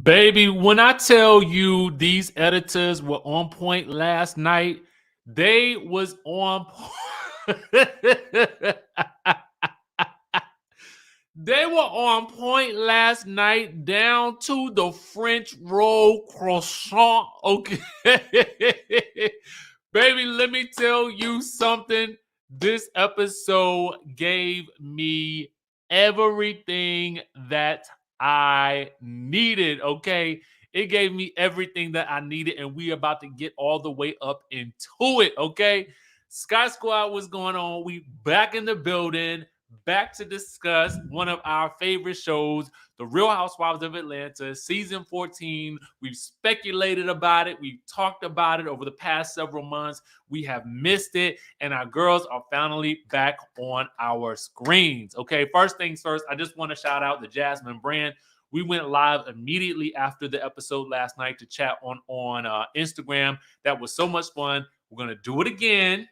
Baby, when I tell you these editors were on point last night, they was on point. They were on point last night down to the French roll croissant. Okay. Baby, let me tell you something. This episode gave me everything that I needed. Okay. It gave me everything that I needed, and we about to get all the way up into it. Okay. Sky Squad, what's going on? We back in the building, back to discuss one of our favorite shows, The Real Housewives of Atlanta, season 14. We've speculated about it. We've talked about it over the past several months. We have missed it, and our girls are finally back on our screens. Okay, first things first, I just want to shout out the Jasmine brand. We went live immediately after the episode last night to chat on Instagram. That was so much fun. We're going to do it again.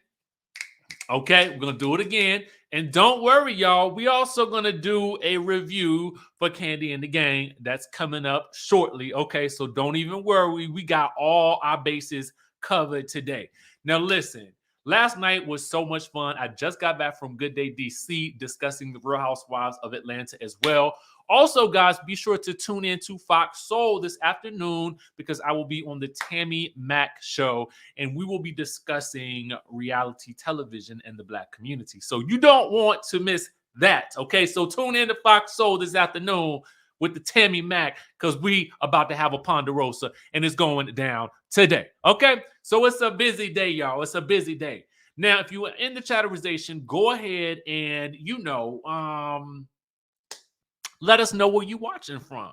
Okay, we're going to do it again. And don't worry, y'all. We also going to do a review for Candy and the Gang. That's coming up shortly. Okay, so don't even worry. We got all our bases covered today. Now, listen. Last night was so much fun. I just got back from Good Day DC discussing the Real Housewives of Atlanta as well. Also, guys, be sure to tune in to Fox Soul this afternoon because I will be on the Tammy Mack show and we will be discussing reality television and the Black community. So you don't want to miss that. Okay, so tune in to Fox Soul this afternoon with the Tammy Mack because we about to have a Ponderosa and it's going down today. Okay, so it's a busy day, y'all. It's a busy day. Now, if you are in the chatterization, go ahead and let us know where you're watching from.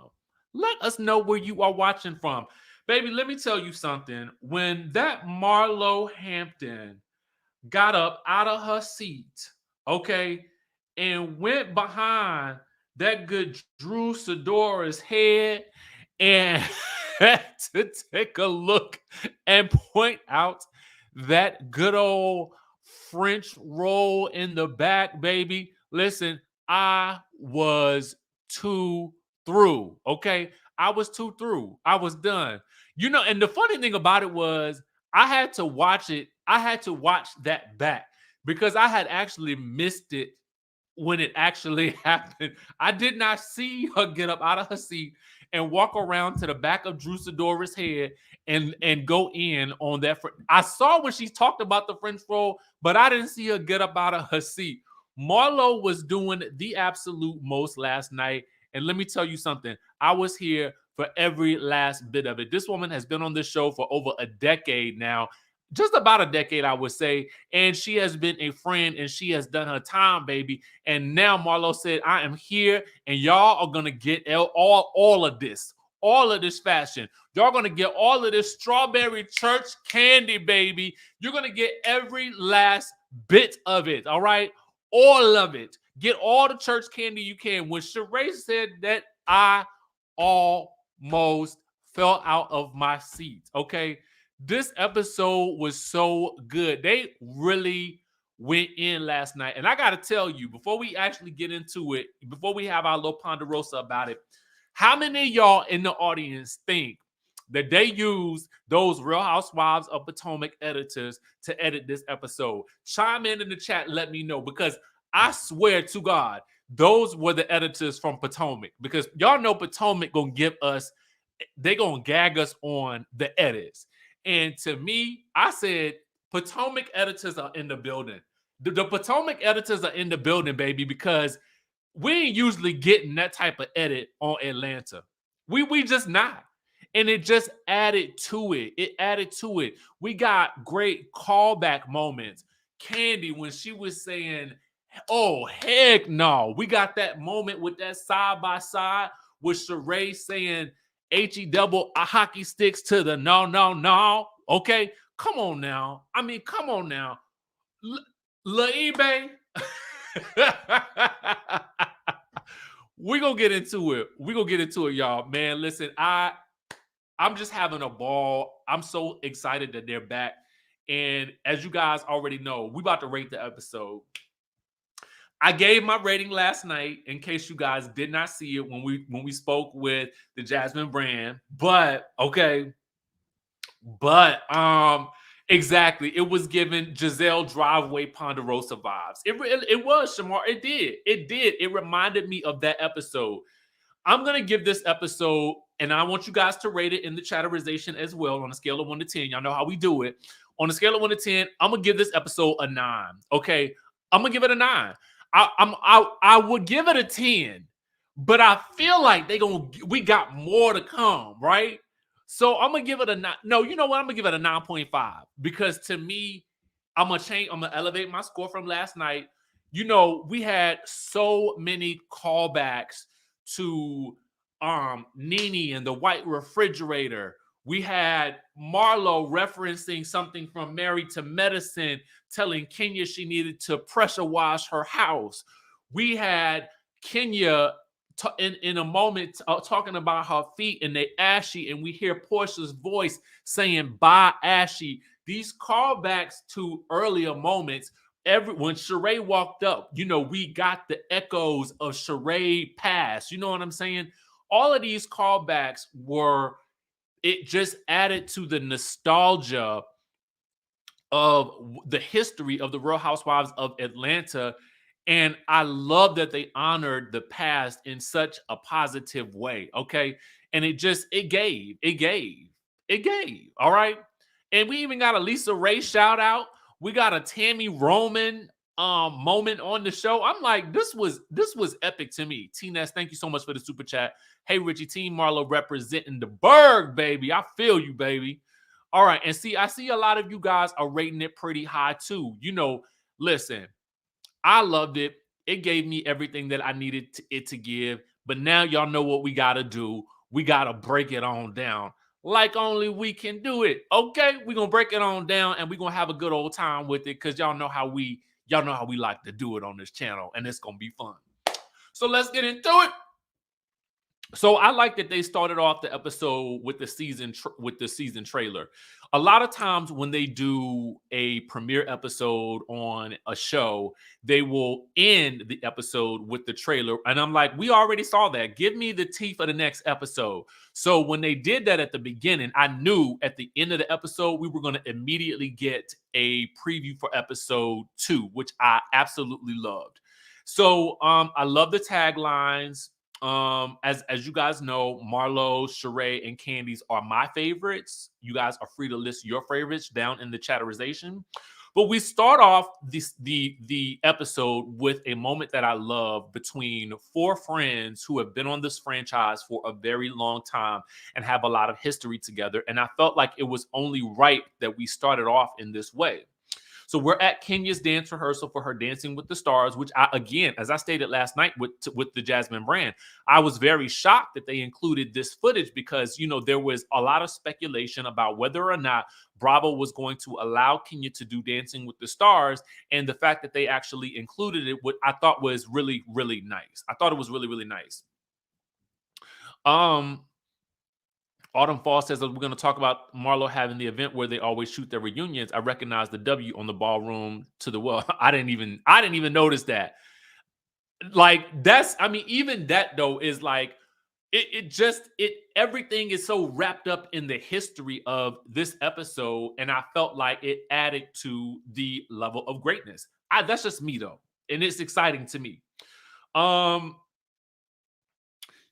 Let us know where you are watching from. Baby, let me tell you something. When that Marlo Hampton got up out of her seat, okay, and went behind that good Drew Sidora's head and had to take a look and point out that good old French roll in the back, baby. Listen, I was too through, okay? I was too through. I was done. And the funny thing about it was I had to watch it. I had to watch that back because I had actually missed it when it actually happened. I did not see her get up out of her seat and walk around to the back of Drew Sidora's head and go in on that. I saw when she talked about the French roll, but I didn't see her get up out of her seat. Marlo was doing the absolute most last night. And let me tell you something. I was here for every last bit of it. This woman has been on this show for over a decade now. Just about a decade, I would say. And she has been a friend and she has done her time, baby. And now Marlo said, I am here and y'all are going to get all of this fashion. Y'all going to get all of this strawberry church candy, baby. You're going to get every last bit of it, all right? All of it. Get all the church candy you can. When Sheree said that, I almost fell out of my seat, okay? This episode was so good. They really went in last night. And I got to tell you, before we actually get into it, before we have our little Ponderosa about it, how many of y'all in the audience think that they used those Real Housewives of Potomac editors to edit this episode? Chime in the chat, let me know, because I swear to God, those were the editors from Potomac, because y'all know Potomac gonna give us, they gonna gag us on the edits. And to me, I said, Potomac editors are in the building. The Potomac editors are in the building, baby, because we ain't usually getting that type of edit on Atlanta. We just not. And it just added to it. It added to it. We got great callback moments. Candy, when she was saying, oh, heck no. We got that moment with that side by side with Sheree saying HE double hockey sticks to the no. Okay? Come on now. I mean, come on now. La eBay. We're gonna get into it. We're gonna get into it, y'all. Man, listen, I'm just having a ball. I'm so excited that they're back. And as you guys already know, we about to rate the episode. I gave my rating last night in case you guys did not see it when we spoke with the Jasmine brand. But okay, but exactly, it was given Giselle Driveway Ponderosa vibes. It was Shamar. It reminded me of that episode. I'm gonna give this episode, and I want you guys to rate it in the chatterization as well on a scale of 1 to 10. Y'all know how we do it. On a scale of 1 to 10, I'm gonna give this episode a 9. Okay, I'm gonna give it a 9. I would give it a 10, but I feel like we got more to come, right? So I'm gonna give it a 9. No, you know what? I'm gonna give it a 9.5 because to me, I'm gonna elevate my score from last night. You know, we had so many callbacks to Nene and the white refrigerator. We had Marlo referencing something from Married to Medicine, telling Kenya she needed to pressure wash her house. We had Kenya in a moment talking about her feet and they ashy, and we hear Portia's voice saying bye ashy. These callbacks to earlier moments. When Sheree walked up, you know, we got the echoes of Sheree past. You know what I'm saying? All of these callbacks it just added to the nostalgia of the history of the Real Housewives of Atlanta. And I love that they honored the past in such a positive way. Okay. And it gave. All right. And we even got a Lisa Ray shout out. We got a Tammy Roman moment on the show. I'm like, this was epic to me. T-Ness, thank you so much for the super chat. Hey, Richie, Team Marlo representing the Berg, baby. I feel you, baby. All right. And see, I see a lot of you guys are rating it pretty high too. You know, listen, I loved it. It gave me everything that I needed it to give. But now y'all know what we got to do. We got to break it on down like only we can do it. Okay, we're going to break it on down and we're going to have a good old time with it because y'all know how we like to do it on this channel, and it's going to be fun. So let's get into it. So I like that they started off the episode with the season trailer. A lot of times when they do a premiere episode on a show, they will end the episode with the trailer. And I'm like, we already saw that. Give me the tea for the next episode. So when they did that at the beginning, I knew at the end of the episode, we were going to immediately get a preview for episode 2, which I absolutely loved. So I love the taglines. As you guys know, Marlo, Sheree, and Candice are my favorites. You guys are free to list your favorites down in the chatterization. But we start off the episode with a moment that I love between 4 friends who have been on this franchise for a very long time and have a lot of history together. And I felt like it was only right that we started off in this way. So we're at Kenya's dance rehearsal for her Dancing with the Stars, which again, as I stated last night with the Jasmine brand, I was very shocked that they included this footage because, you know, there was a lot of speculation about whether or not Bravo was going to allow Kenya to do Dancing with the Stars. And the fact that they actually included it, what I thought was really, really nice. I thought it was really, really nice. Autumn Fall says that we're going to talk about Marlo having the event where they always shoot their reunions. I recognize the W on the ballroom to the well. I didn't even notice that. Like even that though is like everything is so wrapped up in the history of this episode, and I felt like it added to the level of greatness. That's just me though, and it's exciting to me.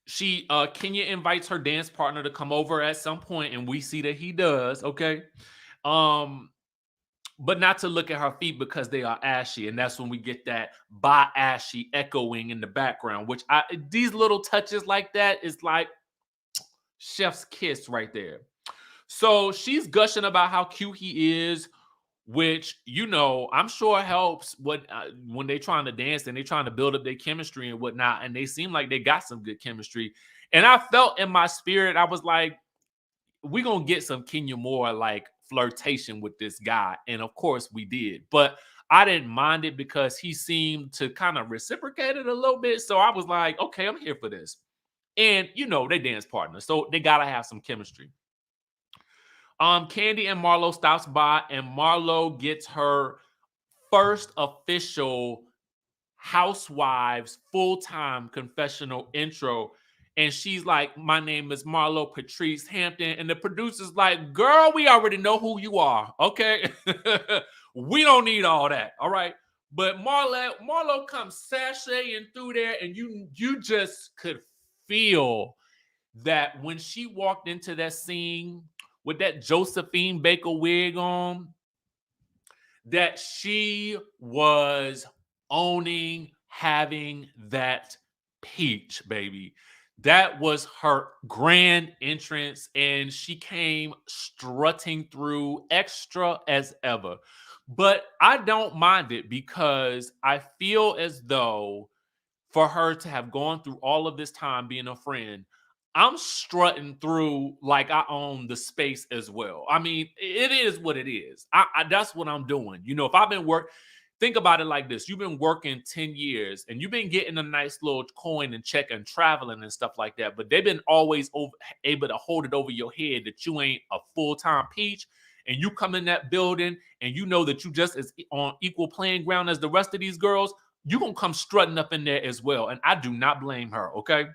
Kenya invites her dance partner to come over at some point, and we see that he does. Okay. But not to look at her feet because they are ashy. And that's when we get that bye ashy echoing in the background, which these little touches like that is like chef's kiss right there. So she's gushing about how cute he is, which, you know, I'm sure helps when they're trying to dance and they're trying to build up their chemistry and whatnot. And they seem like they got some good chemistry. And I felt in my spirit, I was like, we're going to get some Kenya Moore like flirtation with this guy. And of course we did. But I didn't mind it because he seemed to kind of reciprocate it a little bit. So I was like, okay, I'm here for this. And, you know, they dance partners. So they got to have some chemistry. Candy and Marlo stops by, and Marlo gets her first official Housewives full-time confessional intro. And she's like, my name is Marlo Patrice Hampton. And the producer's like, girl, we already know who you are. Okay. We don't need all that. All right. But Marlo comes sashaying through there, and you just could feel that when she walked into that scene with that Josephine Baker wig on, that she was owning having that peach, baby. That was her grand entrance, and she came strutting through extra as ever. But I don't mind it because I feel as though for her to have gone through all of this time being a friend, I'm strutting through like I own the space as well. I mean, it is what it is. That's what I'm doing. You know, if I've been think about it like this: you've been working 10 years and you've been getting a nice little coin and check and traveling and stuff like that, but they've been always able to hold it over your head that you ain't a full-time peach. And you come in that building and you know that you just is on equal playing ground as the rest of these girls, you're going to come strutting up in there as well. And I do not blame her, okay?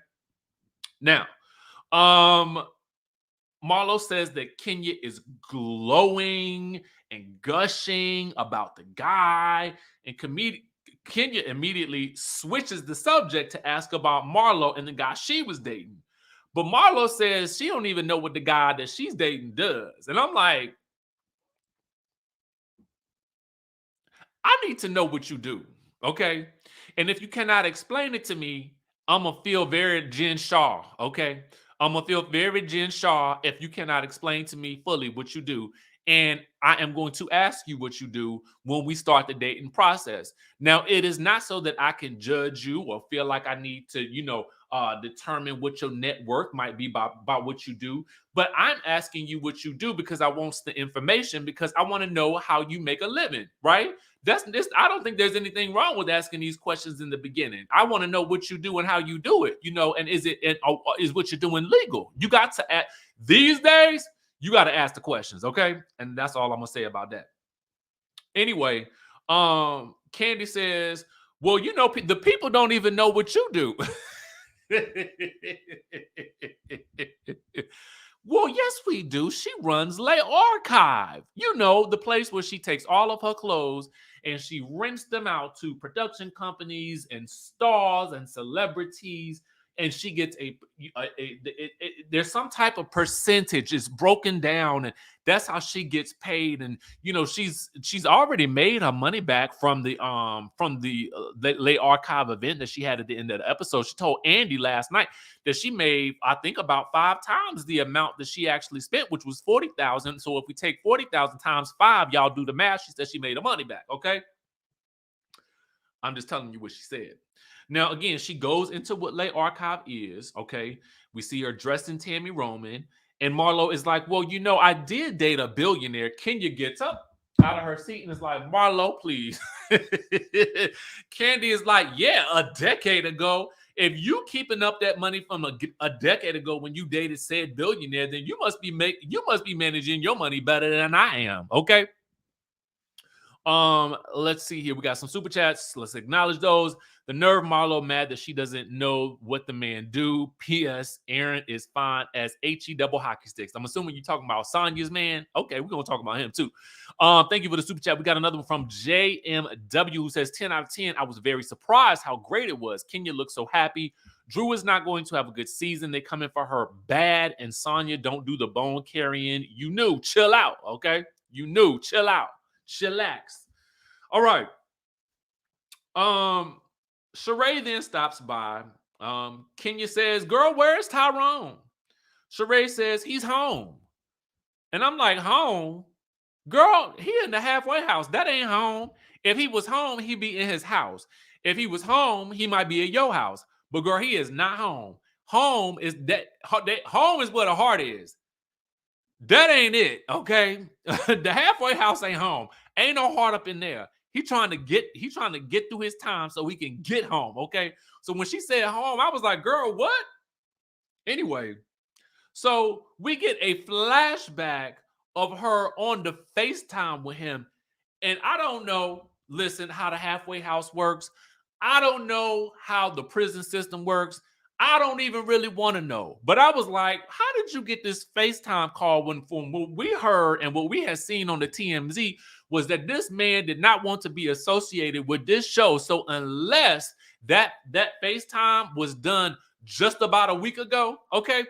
Now, Marlo says that Kenya is glowing and gushing about the guy. And Kenya immediately switches the subject to ask about Marlo and the guy she was dating. But Marlo says she don't even know what the guy that she's dating does. And I'm like, I need to know what you do, okay? And if you cannot explain it to me, I'm gonna feel very Jen Shaw, okay? I'm gonna feel very Jen Shaw if you cannot explain to me fully what you do. And I am going to ask you what you do when we start the dating process. Now, it is not so that I can judge you or feel like I need to, determine what your net worth might be by what you do. But I'm asking you what you do because I want the information, because I want to know how you make a living, right? That's this. I don't think there's anything wrong with asking these questions in the beginning. I want to know what you do and how you do it, and is what you're doing legal? You got to ask these days. You got to ask the questions, okay? And that's all I'm gonna say about that. Anyway, Candy says, "Well, the people don't even know what you do." Well, yes, we do. She runs Lay Archive. The place where she takes all of her clothes and she rents them out to production companies and stars and celebrities. And she gets there's some type of percentage. It's broken down, and that's how she gets paid. And she's already made her money back from the Lay Archive event that she had at the end of the episode. She told Andy last night that she made, I think, about 5 times the amount that she actually spent, which was $40,000. So if we take 40,000 times 5, y'all do the math. She said she made her money back. Okay, I'm just telling you what she said. Now, again, she goes into what Lay Archive is. Okay, we see her dressed in Tammy Roman, and Marlo is like, "Well, I did date a billionaire." Kenya gets up out of her seat and is like, "Marlo, please." Candy is like, "Yeah, a decade ago. If you keeping up that money from a decade ago when you dated said billionaire, then you must be managing your money better than I am." Okay. Let's see here. We got some super chats. Let's acknowledge those. The nerve, Marlo mad that she doesn't know what the man do. P.S. Aaron is fine as HE double hockey sticks. I'm assuming you're talking about Sonya's man. Okay, we're gonna talk about him too. Thank you for the super chat. We got another one from JMW who says 10 out of 10. I was very surprised how great it was. Kenya looks so happy. Drew is not going to have a good season. They come in for her bad, and Sonya don't do the bone carrying. You knew, chill out, okay? You knew, chill out. Chillax. All right. Sheree then stops by. Kenya says, "Girl, where's Tyrone?" Sheree says, "He's home." And I'm like, "Home? Girl, he in the halfway house. That ain't home. If he was home, he'd be in his house. If he was home, he might be at your house. But girl, he is not home. Home is home is where the heart is. That ain't it, okay? The halfway house ain't home. Ain't no heart up in there. He trying to get through his time so he can get home, okay? So when she said home, I was like, girl, what? Anyway, so we get a flashback of her on the FaceTime with him. And I don't know, listen, how the halfway house works. I don't know how the prison system works. I don't even really want to know. But I was like, how did you get this FaceTime call when from what we heard and what we had seen on the TMZ was that this man did not want to be associated with this show. So unless that FaceTime was done just about a week ago, okay,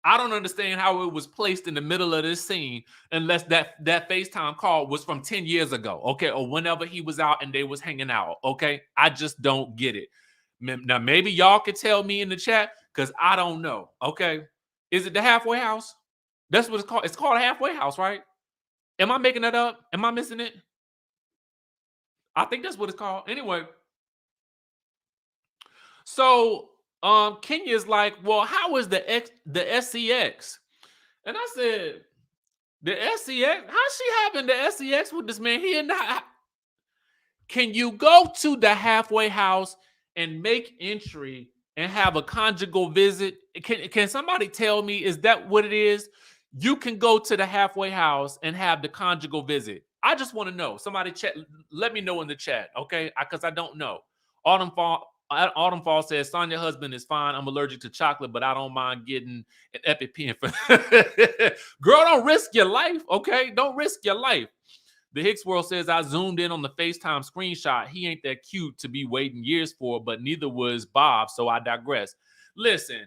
I don't understand how it was placed in the middle of this scene unless that FaceTime call was from 10 years ago, okay, or whenever he was out and they was hanging out, okay? I just don't get it. Now, maybe y'all could tell me in the chat because I don't know, okay? Is it the halfway house? That's what it's called. It's called a halfway house, right? Am I making that up? Am I missing it? I think that's what it's called. Anyway, so Kenya's like, well, how is the SCX? And I said, the SCX? How's she having the SCX with this man? He and not. Can you go to the halfway house and make entry and have a conjugal visit? Can somebody tell me, is that what it is? You can go to the halfway house and have the conjugal visit. I just want to know. Somebody chat, let me know in the chat, okay? Because I don't know. Autumn Fall says, Sonya's husband is fine. I'm allergic to chocolate, but I don't mind getting an EpiPen. Girl, don't risk your life, okay? Don't risk your life. The Hicks World says, I zoomed in on the FaceTime screenshot. He ain't that cute to be waiting years for, but neither was Bob, so I digress. Listen,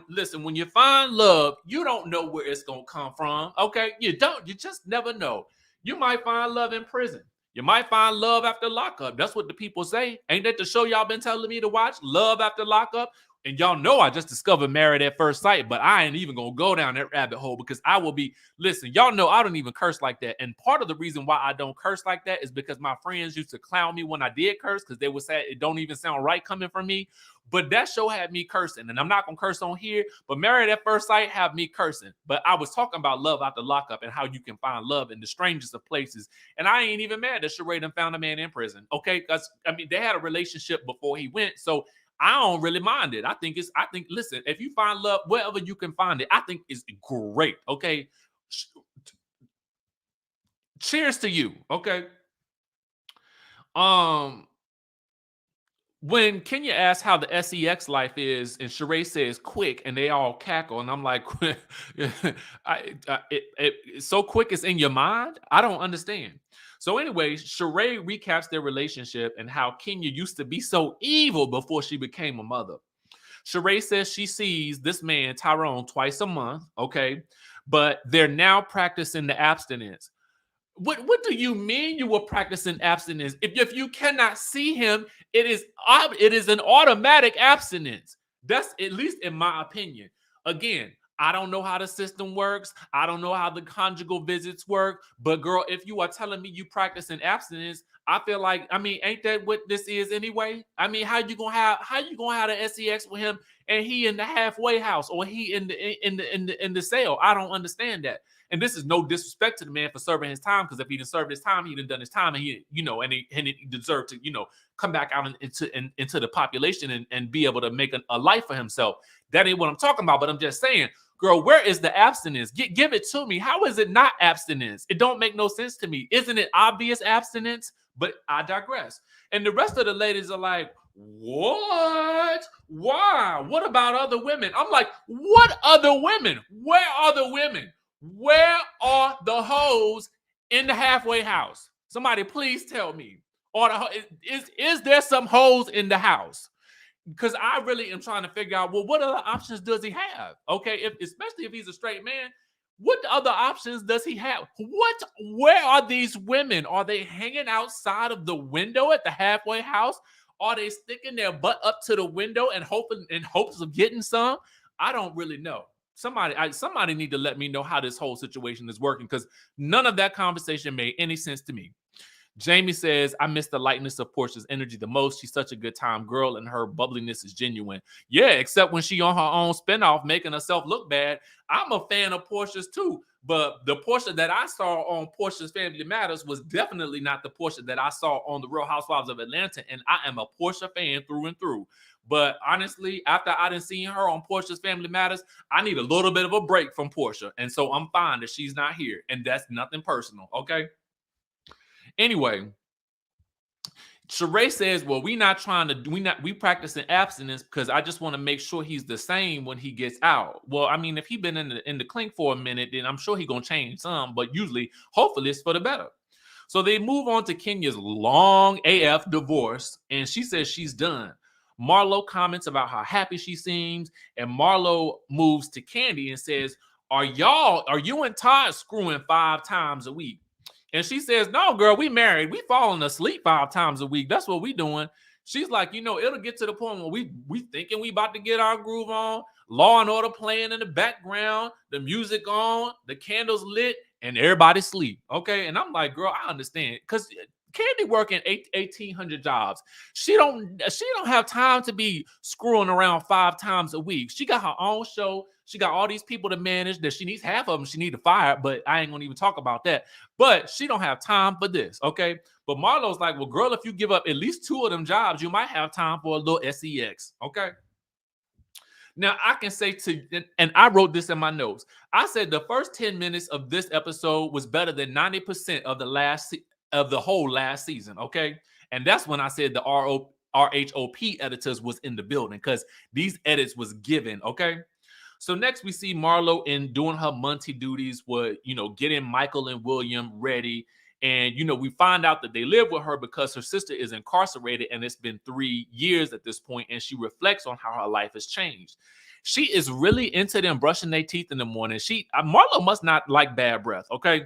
listen, when you find love, you don't know where it's going to come from, okay? You just never know. You might find love in prison. You might find love after lockup. That's what the people say. Ain't that the show y'all been telling me to watch? Love After Lockup? And y'all know I just discovered Married at First Sight, but I ain't even gonna go down that rabbit hole because I will be, listen, y'all know I don't even curse like that. And part of the reason why I don't curse like that is because my friends used to clown me when I did curse because they would say it don't even sound right coming from me. But that show had me cursing, and I'm not gonna curse on here, but Married at First Sight have me cursing. But I was talking about Love After Lockup and how you can find love in the strangest of places. And I ain't even mad that Sheree done found a man in prison, okay? Because, I mean, they had a relationship before he went, so I don't really mind it. I think, listen, if you find love wherever you can find it, I think it's great, okay? Cheers to you, okay? When Kenya asks how the SEX life is, and Sheree says quick, and they all cackle, and I'm like, it's so quick it's in your mind? I don't understand. So anyway, Sheree recaps their relationship and how Kenya used to be so evil before she became a mother. Sheree says she sees this man, Tyrone, twice a month, okay? But they're now practicing the abstinence. What do you mean you were practicing abstinence? If you cannot see him, it is an automatic abstinence. That's, at least in my opinion. Again, I don't know how the system works. I don't know how the conjugal visits work. But girl, if you are telling me you practicing abstinence, I feel like, I mean, ain't that what this is anyway? I mean, how you gonna have the SEX with him and he in the halfway house or he in the cell? I don't understand that. And this is no disrespect to the man for serving his time, because if he didn't serve his time, he'd have done his time, and he deserved to, come back out into the population and be able to make a life for himself. That ain't what I'm talking about. But I'm just saying, girl, where is the abstinence? Give it to me. How is it not abstinence? It don't make no sense to me. Isn't it obvious abstinence? But I digress. And the rest of the ladies are like, what? Why? What about other women? I'm like, what other women? Where are the women? Where are the hoes in the halfway house? Somebody please tell me. Or is there some hoes in the house? Because I really am trying to figure out, well, what other options does he have? Okay, especially if he's a straight man, what other options does he have? Where are these women? Are they hanging outside of the window at the halfway house? Are they sticking their butt up to the window and hopes of getting some? I don't really know. Somebody need to let me know how this whole situation is working, because none of that conversation made any sense to me. Jamie says, I miss the lightness of Portia's energy the most. She's such a good time girl, and her bubbliness is genuine. Yeah, except when she on her own spinoff making herself look bad. I'm a fan of Portia's too, but the Portia that I saw on Portia's Family Matters was definitely not the Portia that I saw on The Real Housewives of Atlanta, and I am a Portia fan through and through. But honestly, after I done seen her on Portia's Family Matters, I need a little bit of a break from Portia. And so I'm fine that she's not here. And that's nothing personal, okay? Anyway, Sheree says, well, we practicing abstinence because I just want to make sure he's the same when he gets out. Well, I mean, if he been in the clink for a minute, then I'm sure he gonna change some, but usually, hopefully, it's for the better. So they move on to Kenya's long AF divorce, and she says she's done. Marlo comments about how happy she seems, and Marlo moves to Candy and says, are you and Todd screwing 5 times a week? And she says, no, girl, we married. We falling asleep 5 times a week. That's what we doing. She's like, it'll get to the point where we thinking we about to get our groove on, Law and Order playing in the background, the music on, the candles lit, and everybody sleep. Okay. And I'm like, girl, I understand. Because Candy working 1,800 jobs. She don't have time to be screwing around 5 times a week. She got her own show. She got all these people to manage that she needs. Half of them she need to fire, but I ain't gonna even talk about that. But she don't have time for this, okay? But Marlo's like, well, girl, if you give up at least 2 of them jobs, you might have time for a little sex, okay? Now, I can say and I wrote this in my notes. I said the first 10 minutes of this episode was better than 90% of the whole last season, okay? And that's when I said the RHOP editors was in the building because these edits was given, okay? So next we see Marlo in doing her Monty duties with, getting Michael and William ready. And, we find out that they live with her because her sister is incarcerated and it's been 3 years at this point. And she reflects on how her life has changed. She is really into them brushing their teeth in the morning. Marlo must not like bad breath, okay?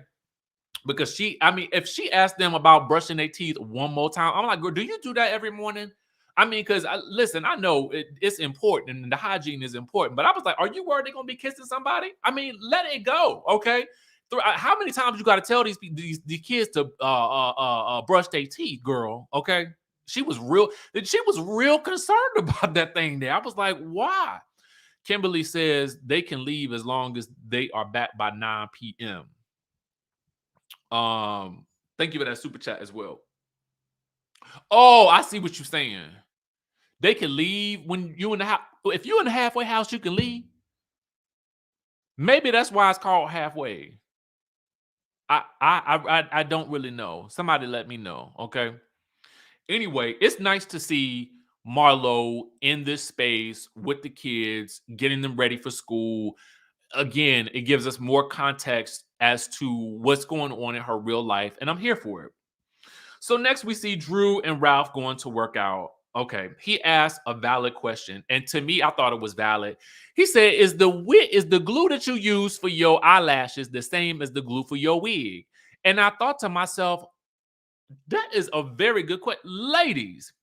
Because if she asked them about brushing their teeth one more time, I'm like, girl, do you do that every morning? I mean, because listen, I know it's important and the hygiene is important, but I was like, are you worried they're gonna be kissing somebody? I mean, let it go, okay? How many times you got to tell these kids to brush their teeth, girl? Okay, she was real concerned about that thing there. I was like, why? Kimberly says they can leave as long as they are back by 9 p.m. Thank you for that super chat as well. Oh, I see what you're saying. They can leave when you in the house. If you're in the halfway house, you can leave. Maybe that's why it's called halfway. I don't really know. Somebody let me know. Okay. Anyway, it's nice to see Marlo in this space with the kids, getting them ready for school. Again, it gives us more context as to what's going on in her real life, and I'm here for it. So next we see Drew and Ralph going to work out. Okay, he asked a valid question, and to me, I thought it was valid. He said, "Is the glue that you use for your eyelashes the same as the glue for your wig?" And I thought to myself, that is a very good question, ladies.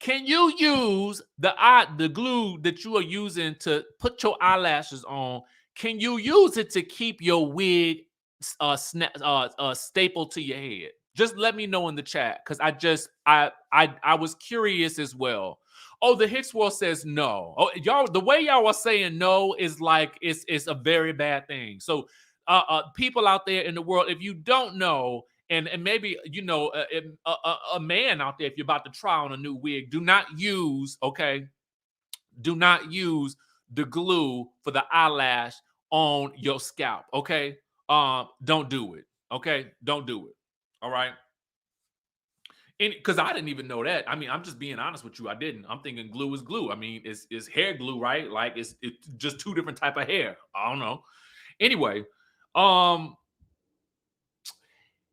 Can you use the glue that you are using to put your eyelashes on? Can you use it to keep your wig stapled to your head? Just let me know in the chat because I was curious as well. Oh, the Hicks World says no. Oh, y'all, the way y'all are saying no is like it's a very bad thing. So, people out there in the world, if you don't know, and maybe a man out there, if you're about to try on a new wig, do not use the glue for the eyelash on your scalp. Okay, don't do it. Okay, don't do it. All right. Because I didn't even know that. I mean, I'm just being honest with you. I didn't. I'm thinking glue is glue. I mean, it's hair glue, right? Like it's just 2 different type of hair. I don't know. Anyway,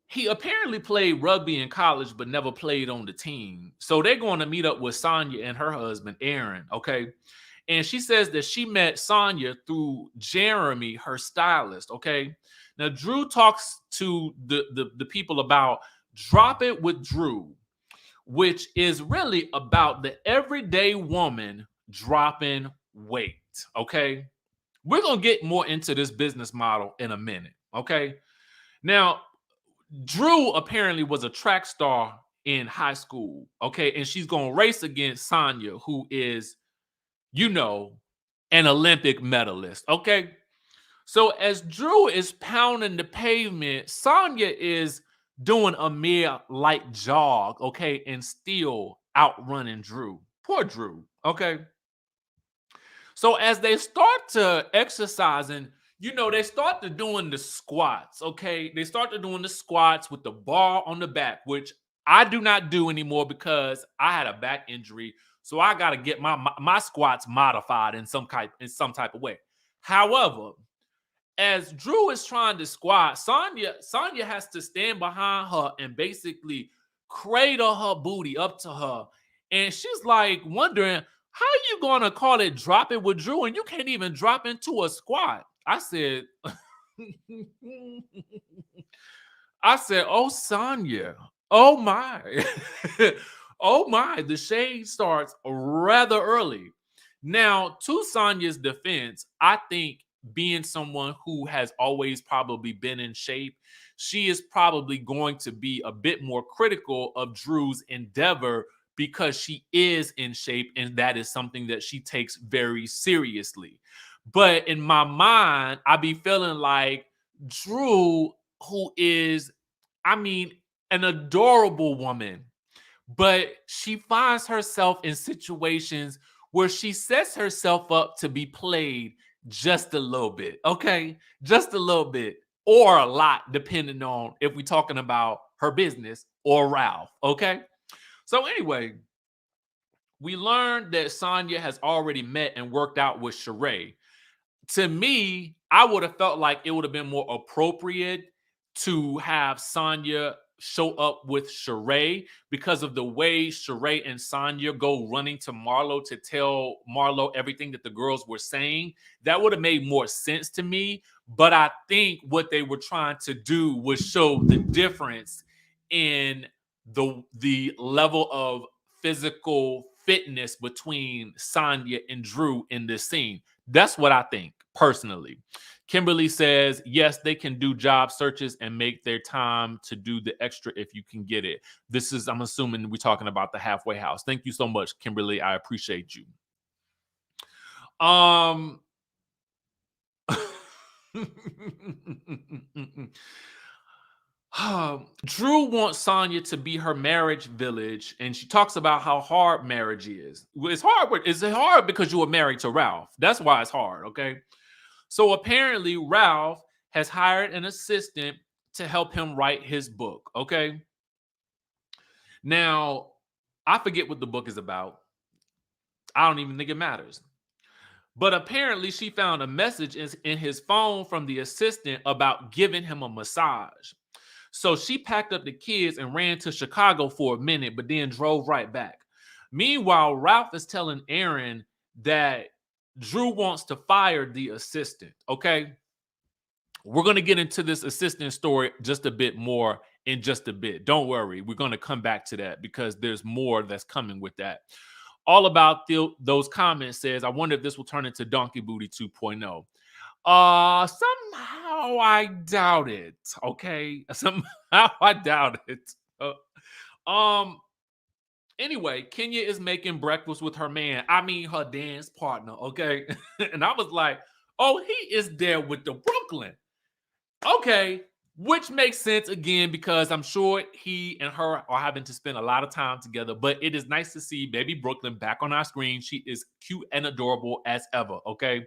he apparently played rugby in college, but never played on the team. So they're going to meet up with Sonya and her husband, Aaron. Okay. And she says that she met Sonya through Jeremy, her stylist. Okay. Now, Drew talks to the people about Drop It with Drew, which is really about the everyday woman dropping weight. Okay. We're going to get more into this business model in a minute. Okay. Now, Drew apparently was a track star in high school. Okay. And she's going to race against Sonya, who is, an Olympic medalist. Okay. So as Drew is pounding the pavement, Sonya is doing a mere light jog, okay, and still outrunning Drew. Poor Drew, okay? So as they start to exercising, they start to doing the squats, okay? They start to doing the squats with the bar on the back, which I do not do anymore because I had a back injury, so I got to get my squats modified in some type of way. However, as Drew is trying to squat, Sonya has to stand behind her and basically cradle her booty up to her, and she's like wondering how you gonna call it drop it with Drew, and you can't even drop into a squat. I said, I said, oh, Sonya. Oh my. Oh my. The shade starts rather early. Now, to Sonya's defense, I think being someone who has always probably been in shape, she is probably going to be a bit more critical of Drew's endeavor because she is in shape and that is something that she takes very seriously. But in my mind, I be feeling like Drew, who is, I mean, an adorable woman, but she finds herself in situations where she sets herself up to be played just a little bit, okay? Just a little bit or a lot, depending on if we're talking about her business or Ralph, okay? So, anyway, we learned that Sonya has already met and worked out with Sheree. To me, I would have felt like it would have been more appropriate to have Sonya show up with Sheree because of the way Sheree and Sonya go running to Marlo to tell Marlo everything that the girls were saying. That would have made more sense to me. But I think what they were trying to do was show the difference in the level of physical fitness between Sonya and Drew in this scene. That's what I think personally. Kimberly says, yes, they can do job searches and make their time to do the extra if you can get it. This is, I'm assuming we're talking about the halfway house. Thank you so much, Kimberly. I appreciate you. Drew wants Sonya to be her marriage village, and she talks about how hard marriage is. It's hard. It's hard because you were married to Ralph. That's why it's hard, okay? So apparently, Ralph has hired an assistant to help him write his book, okay? Now, I forget what the book is about. I don't even think it matters. But apparently, she found a message in his phone from the assistant about giving him a massage. So she packed up the kids and ran to Chicago for a minute, but then drove right back. Meanwhile, Ralph is telling Aaron that Drew wants to fire the assistant. Okay. We're going to get into this assistant story just a bit more in just a bit. Don't worry. We're going to come back to that because there's more that's coming with that. All About those comments says, I wonder if this will turn into Donkey Booty 2.0. Somehow I doubt it. Okay, somehow I doubt it. Anyway, Kenya is making breakfast with her man. I mean, her dance partner. Okay, and I was like, oh, he is there with the Brooklyn. Okay, which makes sense again because I'm sure he and her are having to spend a lot of time together. But it is nice to see baby Brooklyn back on our screen. She is cute and adorable as ever. Okay.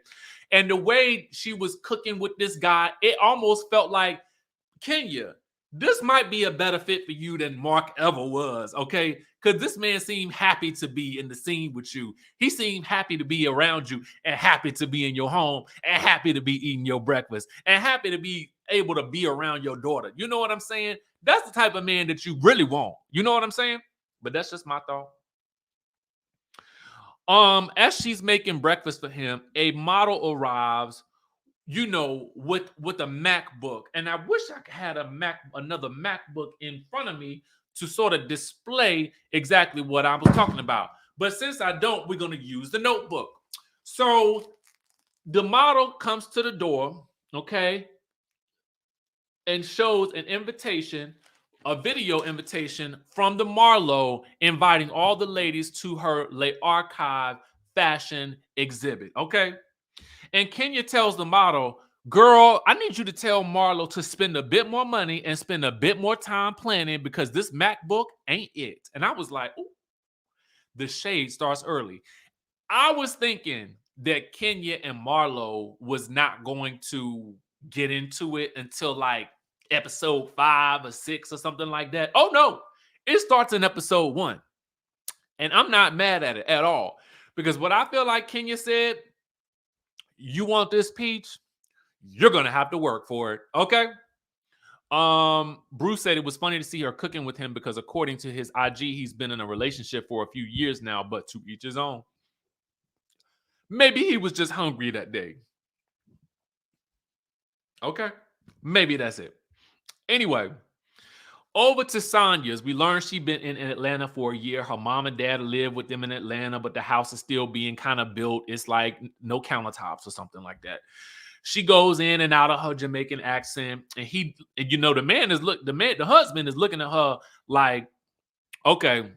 And the way she was cooking with this guy, it almost felt like, Kenya, this might be a better fit for you than Mark ever was, okay? Because this man seemed happy to be in the scene with you. He seemed happy to be around you and happy to be in your home and happy to be eating your breakfast and happy to be able to be around your daughter. You know what I'm saying? That's the type of man that you really want. You know what I'm saying? But that's just my thought. As she's making breakfast for him, a model arrives, you know, with a MacBook. And I wish I had another MacBook in front of me to sort of display exactly what I was talking about. But since I don't, we're going to use the notebook. So the model comes to the door, okay, and shows an invitation, a video invitation from the MARLO, inviting all the ladies to her Le Archive fashion exhibit, okay? And Kenya tells the model, girl, I need you to tell Marlo to spend a bit more money and spend a bit more time planning because this MacBook ain't it. And I was like, ooh, the shade starts early. I was thinking that Kenya and Marlo was not going to get into it until like episode 5 or 6 or something like that. Oh no, It starts in episode 1. And I'm not mad at it at all. Because what I feel like Kenya said, you want this peach, you're gonna have to work for it. Okay. Bruce said it was funny to see her cooking with him because according to his IG, he's been in a relationship for a few years now, but to each his own. Maybe he was just hungry that day. Okay. Maybe that's it. Anyway, over to Sonya's. We learned she'd been in Atlanta for a year. Her mom and dad live with them in Atlanta, but the house is still being kind of built. It's like no countertops or something like that. She goes in and out of her Jamaican accent, and the husband is looking at her like, okay,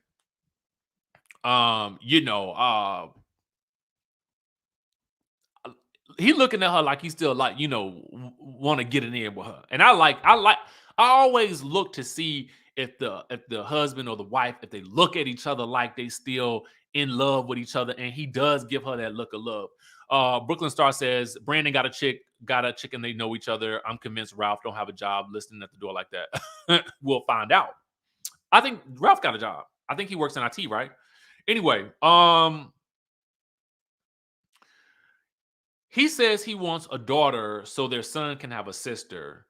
he looking at her like he still like, want to get it in with her. And I always look to see if the husband or the wife, if they look at each other like they still in love with each other, and he does give her that look of love. Brooklyn Star says Brandon got a chick and they know each other. I'm convinced Ralph don't have a job listening at the door like that. We'll find out. I think Ralph got a job. I think he works in IT, right? Anyway, he says he wants a daughter so their son can have a sister.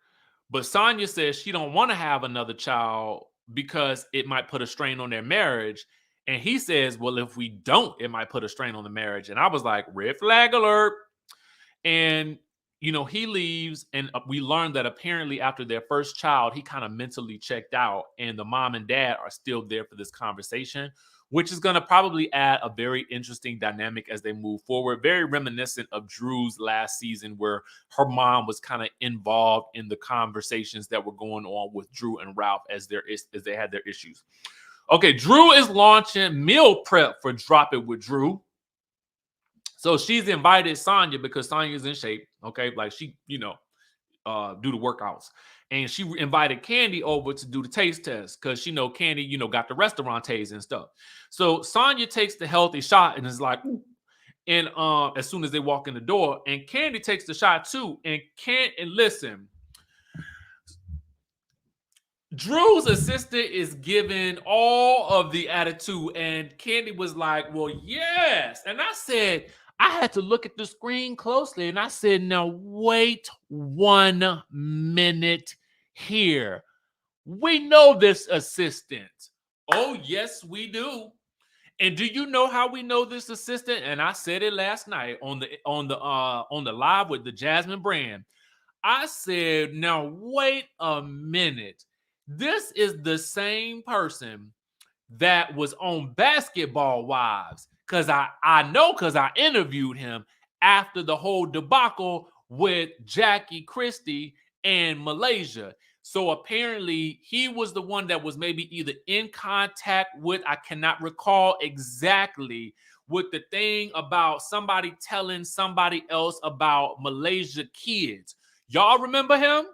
But Sonya says she don't want to have another child because it might put a strain on their marriage. And he says, well, if we don't, it might put a strain on the marriage. And I was like, red flag alert. And, he leaves. And we learned that apparently after their first child, he kind of mentally checked out. And the mom and dad are still there for this conversation, which is going to probably add a very interesting dynamic as they move forward. Very reminiscent of Drew's last season, where her mom was kind of involved in the conversations that were going on with Drew and Ralph as they had their issues. Okay, Drew is launching meal prep for Drop It with Drew. So she's invited Sonya because Sonya's in shape. Okay, like she, do the workouts. And she invited Candy over to do the taste test because she know Candy, got the restaurant taste and stuff. So Sonya takes the healthy shot and is like, ooh. And as soon as they walk in the door, and Candy takes the shot too. And listen, Drew's assistant is giving all of the attitude, and Candy was like, well, yes. And I said, I had to look at the screen closely, and I said, now wait 1 minute here. We know this assistant. Oh, yes, we do. And do you know how we know this assistant? And I said it last night on the live with the Jasmine brand. I said, now wait a minute. This is the same person that was on Basketball Wives. Because I interviewed him after the whole debacle with Jackie Christie and Malaysia. So apparently he was the one that was maybe either in contact with, I cannot recall exactly, with the thing about somebody telling somebody else about Malaysia kids. Y'all remember him?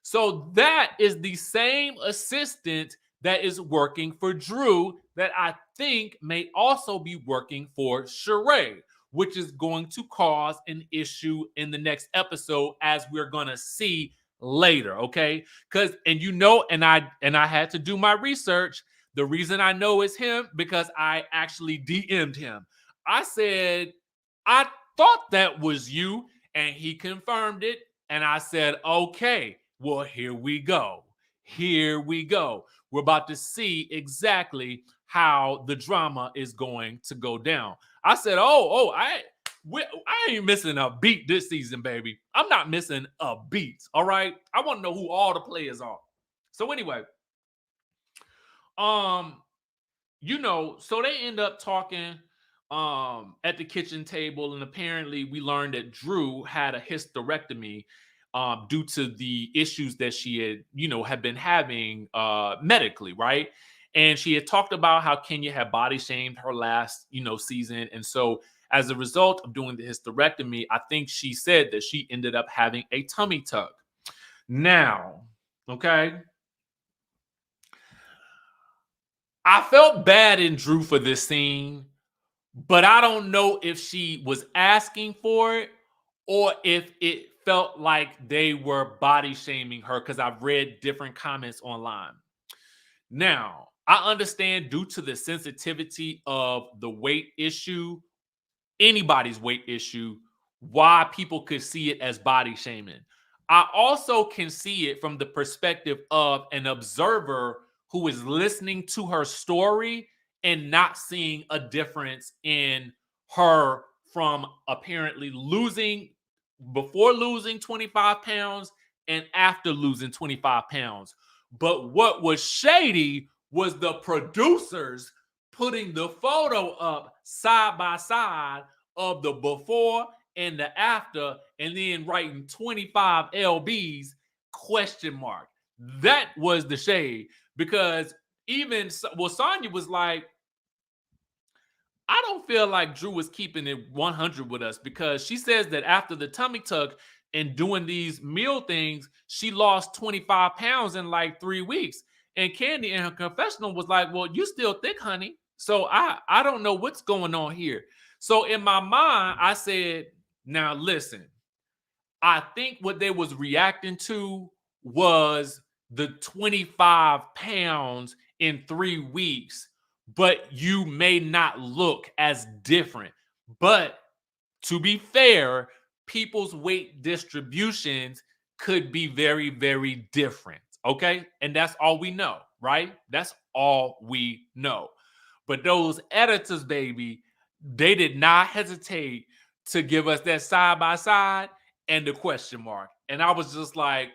So that is the same assistant that is working for Drew that I think may also be working for Sheree, which is going to cause an issue in the next episode, as we're going to see later, okay? And I had to do my research. The reason I know it's him because I actually DM'd him. I said, I thought that was you, and he confirmed it. And I said, okay, well, here we go. Here we go. We're about to see exactly how the drama is going to go down. I said, I ain't missing a beat this season, baby. I'm not missing a beat, all right? I want to know who all the players are. So anyway, so they end up talking at the kitchen table, and apparently we learned that Drew had a hysterectomy due to the issues that she had been having medically, right? And she had talked about how Kenya had body shamed her last, season. And so as a result of doing the hysterectomy, I think she said that she ended up having a tummy tuck. Now, okay, I felt bad in Drew for this scene, but I don't know if she was asking for it or if it felt like they were body shaming her, because I've read different comments online. Now, I understand due to the sensitivity of the weight issue, anybody's weight issue, why people could see it as body shaming. I also can see it from the perspective of an observer who is listening to her story and not seeing a difference in her from apparently losing before losing 25 pounds and after losing 25 pounds. But what was shady was the producers putting the photo up side by side of the before and the after, and then writing 25 lbs question mark. That was the shade, because even Sonya was like, I don't feel like Drew was keeping it 100 with us, because she says that after the tummy tuck and doing these meal things, she lost 25 pounds in like 3 weeks. And Candy in her confessional was like, well, you still thick, honey. So I don't know what's going on here. So in my mind, I said, now listen, I think what they was reacting to was the 25 pounds in 3 weeks, but you may not look as different. But to be fair, people's weight distributions could be very, very different. Okay. And that's all we know, right? That's all we know. But those editors, baby, they did not hesitate to give us that side by side and the question mark. And I was just like,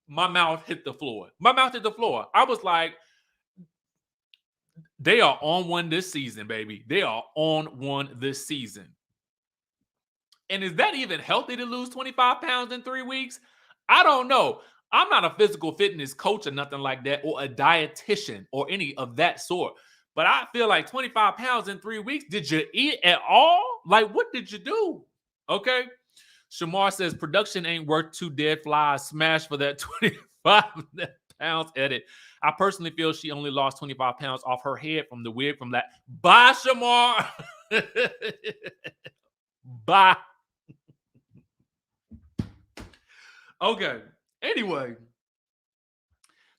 my mouth hit the floor. My mouth hit the floor. I was like, they are on one this season, baby. They are on one this season. And is that even healthy to lose 25 pounds in 3 weeks? I don't know. I'm not a physical fitness coach or nothing like that, or a dietitian or any of that sort. But I feel like 25 pounds in 3 weeks. Did you eat at all? Like, what did you do? Okay. Shamar says production ain't worth 2 dead flies. Smash for that 25 pounds edit. I personally feel she only lost 25 pounds off her head from the wig from that. Bye, Shamar. Bye. Okay. Anyway,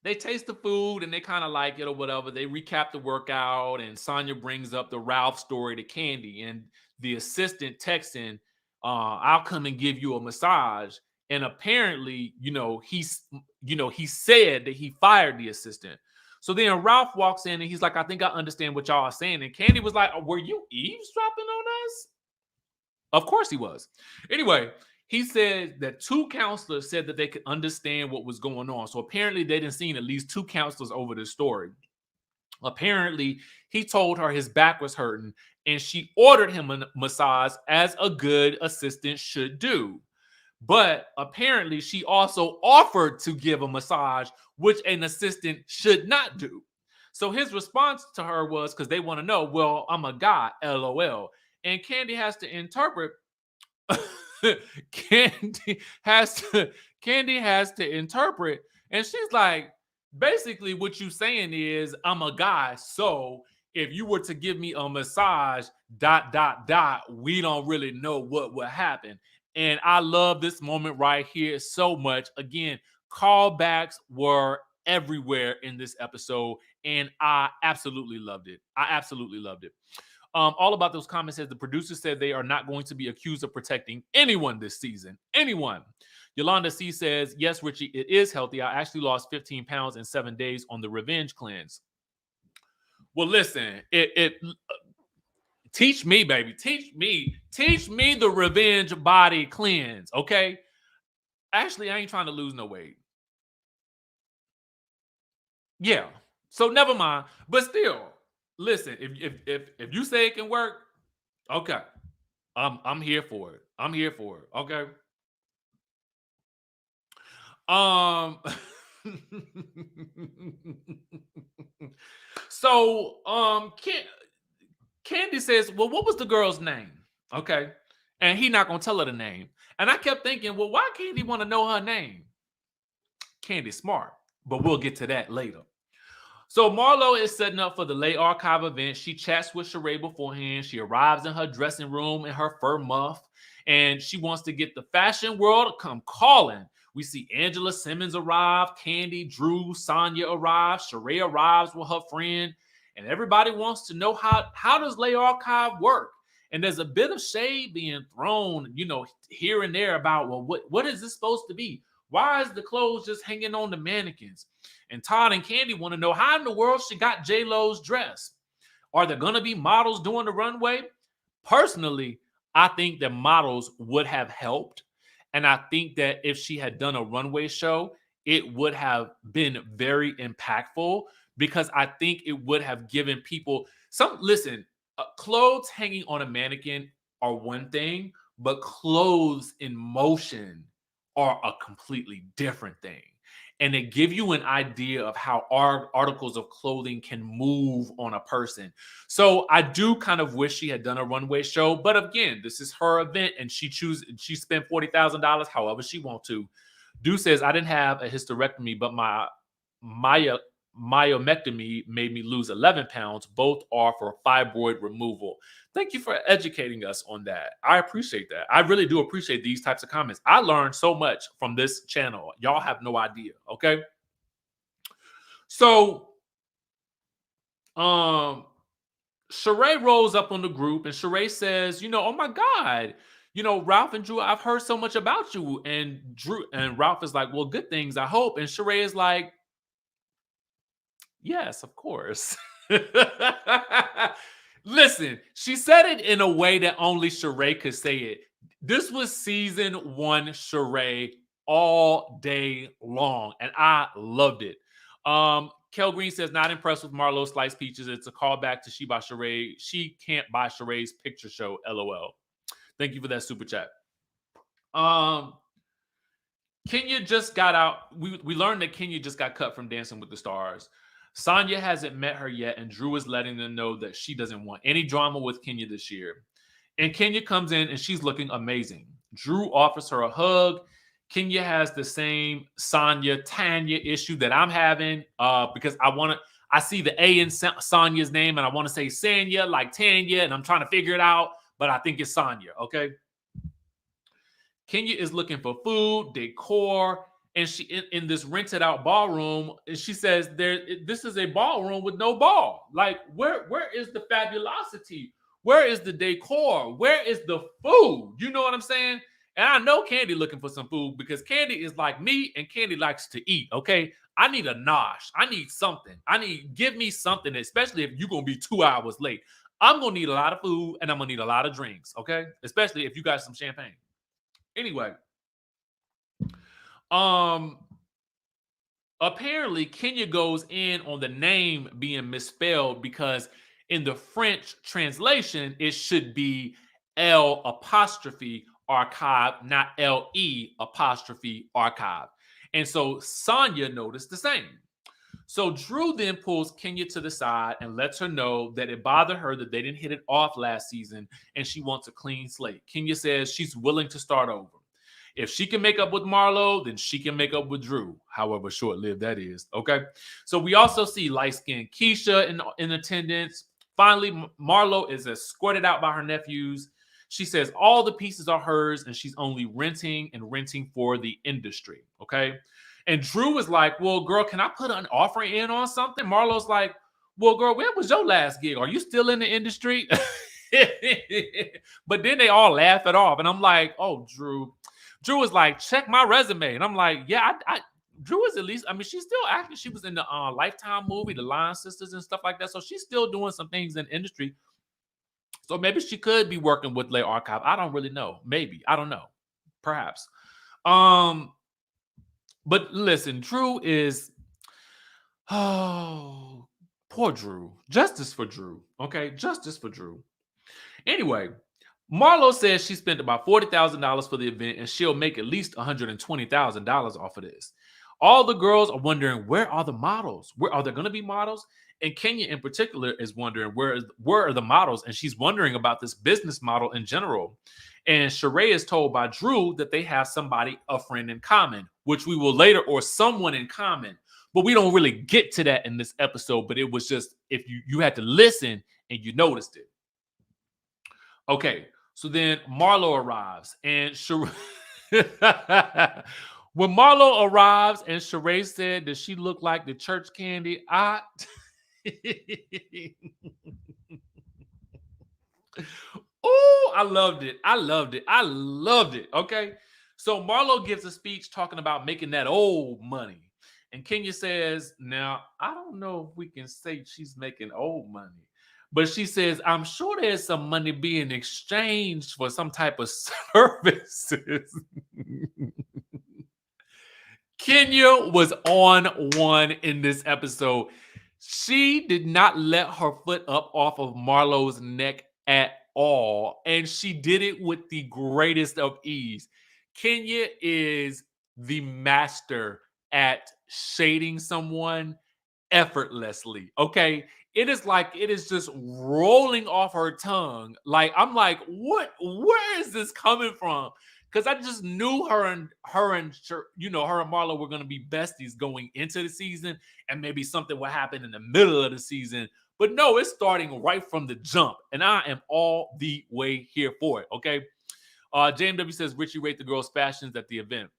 they taste the food and they kind of like it or whatever. They recap the workout, and Sonya brings up the Ralph story to Candy, and the assistant texting, I'll come and give you a massage. And apparently, he said that he fired the assistant. So then Ralph walks in and he's like, I think I understand what y'all are saying. And Candy was like, were you eavesdropping on us? Of course he was. Anyway, he said that 2 counselors said that they could understand what was going on. So apparently they didn't see at least 2 counselors over this story. Apparently, he told her his back was hurting, and she ordered him a massage, as a good assistant should do. But apparently, she also offered to give a massage, which an assistant should not do. So his response to her was, because they want to know, well, I'm a guy, LOL. And Candy has to interpret. Candy has to interpret, and she's like, basically what you saying is, I'm a guy, so if you were to give me a massage, ... we don't really know what would happen. And I love this moment right here so much. Again, callbacks were everywhere in this episode, and I absolutely loved it. All about those comments says the producers said they are not going to be accused of protecting anyone this season. Anyone. Yolanda C says, yes, Richie, it is healthy. I actually lost 15 pounds in 7 days on the revenge cleanse. Well, listen, teach me, baby. Teach me the revenge body cleanse, okay? Actually, I ain't trying to lose no weight. Yeah. So never mind. But still, listen, if you say it can work, okay. I'm here for it. Okay. So Candy says, well, what was the girl's name? Okay. And he not gonna tell her the name. And I kept thinking, well, why can't he want to know her name? Candy's smart, but we'll get to that later. So Marlo is setting up for the late archive event. She chats with Sheree beforehand. She arrives in her dressing room in her fur muff, and she wants to get the fashion world to come calling We see Angela Simmons arrive, Candy, Drew, Sonya arrive, Sheree arrives with her friend, and everybody wants to know how does Lay Archive work? And there's a bit of shade being thrown, here and there about, well, what is this supposed to be? Why is the clothes just hanging on the mannequins? And Todd and Candy want to know how in the world she got J-Lo's dress. Are there going to be models doing the runway? Personally, I think that models would have helped. And I think that if she had done a runway show, it would have been very impactful, because I think it would have given people clothes hanging on a mannequin are one thing, but clothes in motion are a completely different thing. And they give you an idea of how our articles of clothing can move on a person. So I do kind of wish she had done a runway show, but again, this is her event, and she spent $40,000 however she wants to. Du says, I didn't have a hysterectomy, but my myomectomy made me lose 11 pounds. Both are for fibroid removal. Thank you for educating us on that. I appreciate that. I really do appreciate these types of comments. I learned so much from this channel. Y'all have no idea, okay? So, Sheree rolls up on the group, and Sheree says, oh my God, Ralph and Drew, I've heard so much about you. And Ralph is like, well, good things, I hope. And Sheree is like, yes, of course. Listen, she said it in a way that only Sheree could say it. This was season 1 Sheree all day long, and I loved it. Kel Green says, not impressed with Marlo Sliced Peaches. It's a callback to She by Sheree. She can't buy Sheree's picture show, LOL. Thank you for that super chat. Kenya just got out. We learned that Kenya just got cut from Dancing with the Stars. Sonya hasn't met her yet, and Drew is letting them know that she doesn't want any drama with Kenya this year. And Kenya comes in, and she's looking amazing. Drew offers her a hug. Kenya has the same Tanya issue that I'm having, because I see the A in Sonya's name, and I want to say Sanya like Tanya, and I'm trying to figure it out, but I think it's Sonya, okay? Kenya is looking for food, decor, and she in this rented out ballroom, and she says, this is a ballroom with no ball. Like, where is the fabulosity? Where is the decor? Where is the food? You know what I'm saying? And I know Candy looking for some food, because Candy is like me, and Candy likes to eat, okay? I need a nosh. I need something. Give me something, especially if you're going to be 2 hours late. I'm going to need a lot of food, and I'm going to need a lot of drinks, okay? Especially if you got some champagne. Anyway, apparently Kenya goes in on the name being misspelled, because in the French translation, it should be L' archive, not LE' archive. And so Sonya noticed the same. So Drew then pulls Kenya to the side and lets her know that it bothered her that they didn't hit it off last season, and she wants a clean slate. Kenya says she's willing to start over. If she can make up with Marlo, then she can make up with Drew, however short-lived that is, okay? So we also see light-skinned Keisha in attendance. Finally, Marlo is escorted out by her nephews. She says all the pieces are hers, and she's only renting for the industry, okay? And Drew is like, well, girl, can I put an offer in on something? Marlo's like, well, girl, when was your last gig? Are you still in the industry? But then they all laugh it off, and I'm like, oh, Drew. Drew is like, check my resume. And I'm like, yeah, Drew is at least, she's still acting. She was in the Lifetime movie, The Lion Sisters and stuff like that. So she's still doing some things in the industry. So maybe she could be working with Lay Archive. I don't really know. Maybe. I don't know. Perhaps. But listen, Drew is, oh, poor Drew. Justice for Drew. Okay? Justice for Drew. Anyway, Marlo says she spent about $40,000 for the event, and she'll make at least $120,000 off of this. All the girls are wondering, where are the models? Where are there going to be models? And Kenya in particular is wondering, where are the models? And she's wondering about this business model in general. And Sheree is told by Drew that they have a friend in common, which we will later, or someone in common. But we don't really get to that in this episode. But it was just, if you had to listen and you noticed it. Okay. So then Marlo arrives, and When Marlo arrives and Sheree said that she looked like the church candy, oh, I loved it. I loved it. I loved it. Okay. So Marlo gives a speech talking about making that old money. And Kenya says, now, I don't know if we can say she's making old money, but she says, I'm sure there's some money being exchanged for some type of services. Kenya was on one in this episode. She did not let her foot up off of Marlo's neck at all. And she did it with the greatest of ease. Kenya is the master at shading someone effortlessly. Okay. It is just rolling off her tongue. Like, I'm like, where is this coming from? Because I just knew her and her and Marlo were going to be besties going into the season, and maybe something would happen in the middle of the season. But no, it's starting right from the jump, and I am all the way here for it. Okay. JMW says Richie rate the girls' fashions at the event.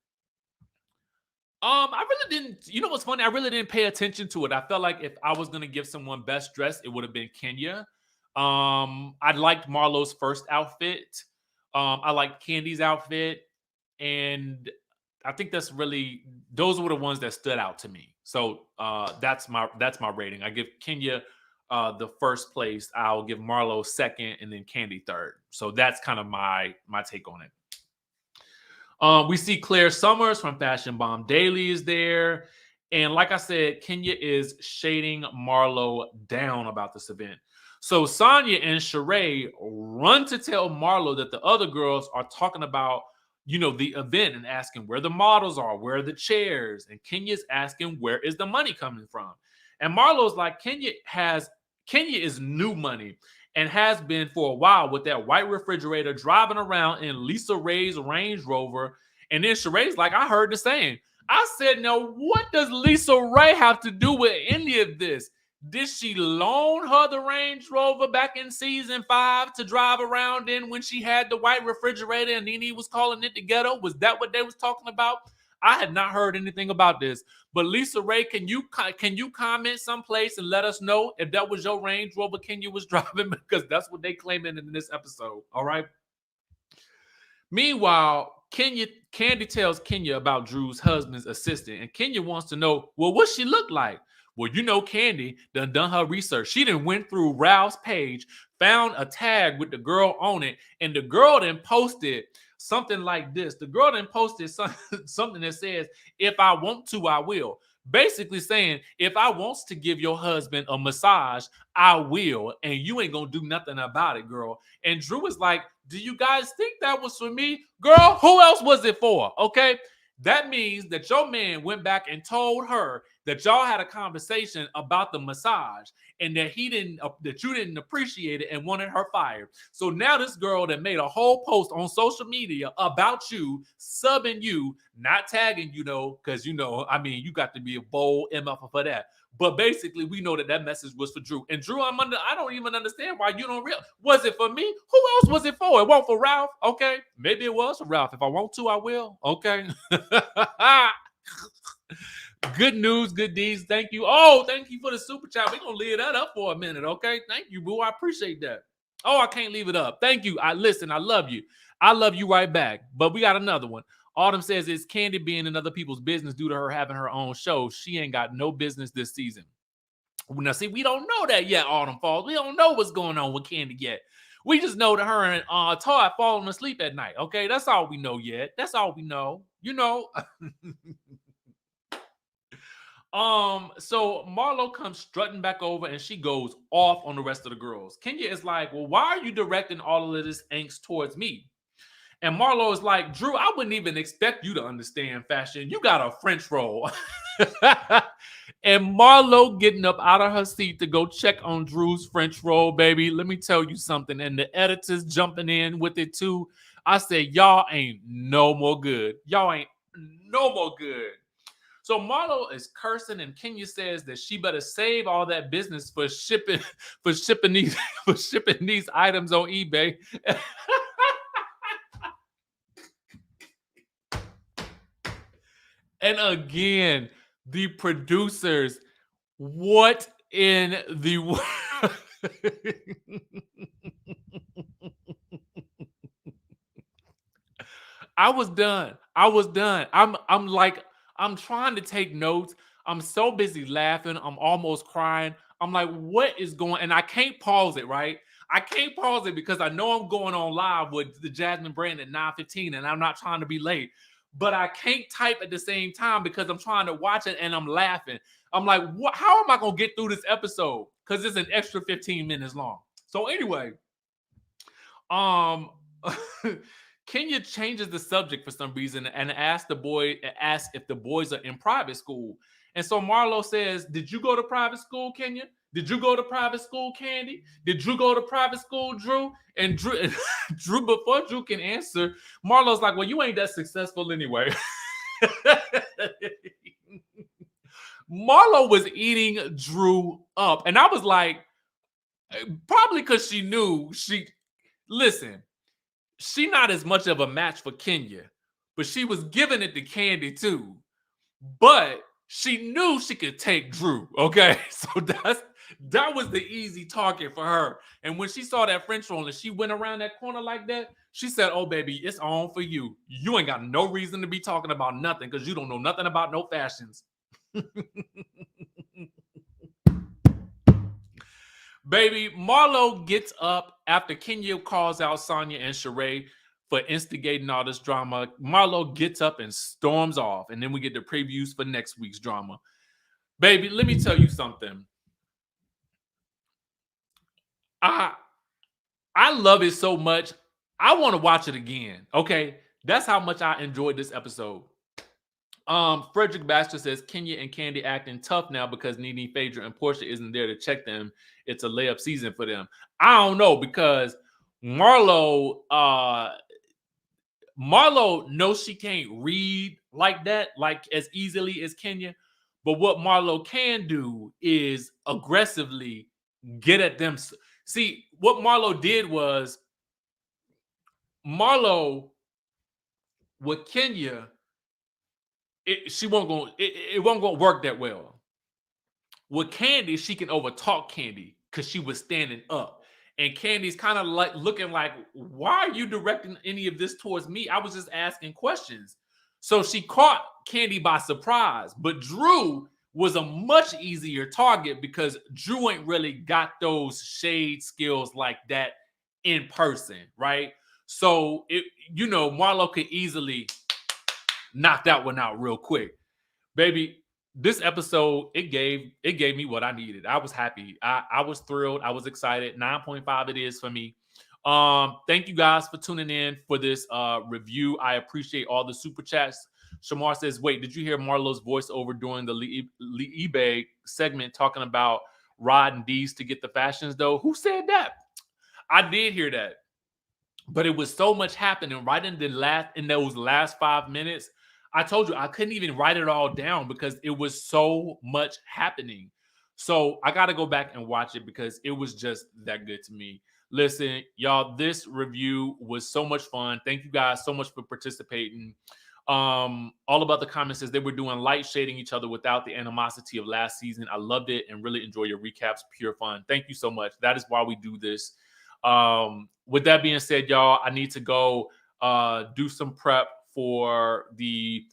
I really didn't. You know what's funny? I really didn't pay attention to it. I felt like if I was gonna give someone best dressed, it would have been Kenya. I liked Marlo's first outfit. I liked Candy's outfit, and I think those were the ones that stood out to me. So that's my rating. I give Kenya the first place. I'll give Marlo second, and then Candy third. So that's kind of my take on it. We see Claire Summers from Fashion Bomb Daily is there. And like I said, Kenya is shading Marlo down about this event. So Sonya and Sheree run to tell Marlo that the other girls are talking about, the event and asking where the models are, where are the chairs. And Kenya's asking, where is the money coming from? And Marlo's like, Kenya is new money and has been for a while with that white refrigerator driving around in Lisa Ray's Range Rover. And then Sheree's like, I heard the saying. I said, now, what does Lisa Ray have to do with any of this? Did she loan her the Range Rover back in season 5 to drive around in when she had the white refrigerator and Nene was calling it the ghetto? Was that what they was talking about? I had not heard anything about this. But Lisa Ray, can you comment someplace and let us know if that was your Range Rover Kenya was driving? Because that's what they claiming in this episode. All right. Meanwhile, Candy tells Kenya about Drew's husband's assistant, and Kenya wants to know, well, what she look like? Well, Candy done her research. She done went through Ralph's page, found a tag with the girl on it, and the girl then posted something like this. The girl then posted something that says, if I want to, I will. Basically saying, if I wants to give your husband a massage, I will, and you ain't gonna do nothing about it, girl. And Drew was like, do you guys think that was for me? Girl, who else was it for? Okay. That means that your man went back and told her that y'all had a conversation about the massage and that you didn't appreciate it and wanted her fired. So now this girl that made a whole post on social media about you, subbing you, not tagging you, because you got to be a bold MF for that. But basically, we know that message was for Drew. And Drew, I don't even understand why you don't realize. Was it for me? Who else was it for? It wasn't for Ralph. Okay. Maybe it was for Ralph. If I want to, I will. Okay. Good news, good deeds. Thank you. Oh, thank you for the super chat. We're going to leave that up for a minute. Okay. Thank you, boo. I appreciate that. Oh, I can't leave it up. Thank you. I love you. I love you right back. But we got another one. Autumn says it's Candy being in other people's business due to her having her own show. She ain't got no business this season. Now, see, we don't know that yet, Autumn Falls. We don't know what's going on with Candy yet. We just know that her and Todd falling asleep at night. Okay, that's all we know yet. That's all we know. So Marlo comes strutting back over and she goes off on the rest of the girls. Kenya is like, well, why are you directing all of this angst towards me? And Marlo is like, Drew, I wouldn't even expect you to understand fashion. You got a French roll. And Marlo getting up out of her seat to go check on Drew's French roll, baby. Let me tell you something. And the editors jumping in with it too. I said, y'all ain't no more good. Y'all ain't no more good. So Marlo is cursing, and Kenya says that she better save all that business for shipping these items on eBay. And again, the producers, what in the world? I was done. I was done. I'm like, I'm trying to take notes. I'm so busy laughing. I'm almost crying. I'm like, what is going? And I can't pause it, right? I can't pause it because I know I'm going on live with the Jasmine Brand at 9:15, and I'm not trying to be late. But I can't type at the same time because I'm trying to watch it and I'm laughing. I'm like, what? How am I gonna get through this episode? Because it's an extra 15 minutes long. So anyway, um Kenya changes the subject for some reason and asks if the boys are in private school. And so Marlo says, did you go to private school, Kenya? Did you go to private school, Candy? Did you go to private school, Drew? And Drew, before Drew can answer, Marlo's like, well, you ain't that successful anyway. Marlo was eating Drew up. And I was like, probably because she knew listen, she not as much of a match for Kenya, but she was giving it to Candy too. But she knew she could take Drew. Okay, so that was the easy target for her. And when she saw that French roll and she went around that corner like that, she said, "Oh baby, it's on for you. You ain't got no reason to be talking about nothing because you don't know nothing about no fashions." Baby, Marlo gets up after Kenya calls out Sonya and Sheree for instigating all this drama. Marlo gets up and storms off. And then we get the previews for next week's drama. Baby, let me tell you something. I love it so much. I want to watch it again. Okay. That's how much I enjoyed this episode. Frederick Baxter says Kenya and Candy acting tough now because Nene, Phaedra, and Portia isn't there to check them. It's a layup season for them. I don't know because Marlo knows she can't read like that, like as easily as Kenya. But what Marlo can do is aggressively get at them. See, what Marlo did was Marlo with Kenya, it won't go work that well. With Candy, she can overtalk Candy because she was standing up. And Candy's kind of like looking like, why are you directing any of this towards me? I was just asking questions. So she caught Candy by surprise. But Drew was a much easier target because Drew ain't really got those shade skills like that in person, right? So Marlo could easily knock that one out real quick. Baby, this episode, it gave me what I needed. I was happy. I was thrilled. I was excited. 9.5 it is for me. Thank you guys for tuning in for this review. I appreciate all the super chats. Shamar says, wait, did you hear Marlo's voiceover during the eBay segment talking about Rod and D's to get the fashions though? Who said that? I did hear that. But it was so much happening right in those last 5 minutes. I told you I couldn't even write it all down because it was so much happening. So I got to go back and watch it because it was just that good to me. Listen, y'all, this review was so much fun. Thank you guys so much for participating. All about the comments says they were doing light shading each other without the animosity of last season. I loved it and really enjoy your recaps. Pure fun. Thank you so much. That is why we do this. With that being said, y'all, I need to go do some prep for the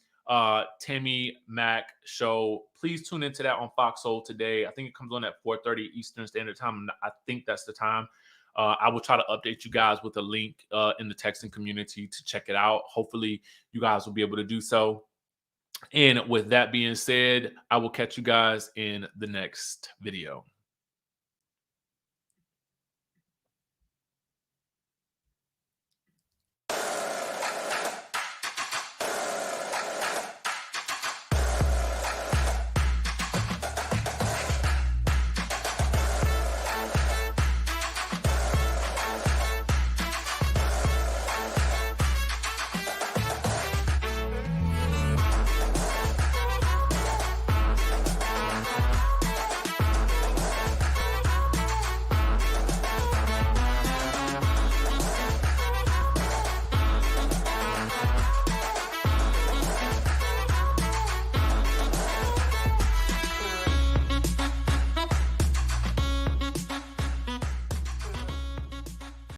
Tammy Mac show. Please tune into that on Fox Soul today. I think it comes on at 4:30 Eastern Standard Time. I think that's the time. I will try to update you guys with a link in the texting community to check it out. Hopefully, you guys will be able to do so. And with that being said, I will catch you guys in the next video.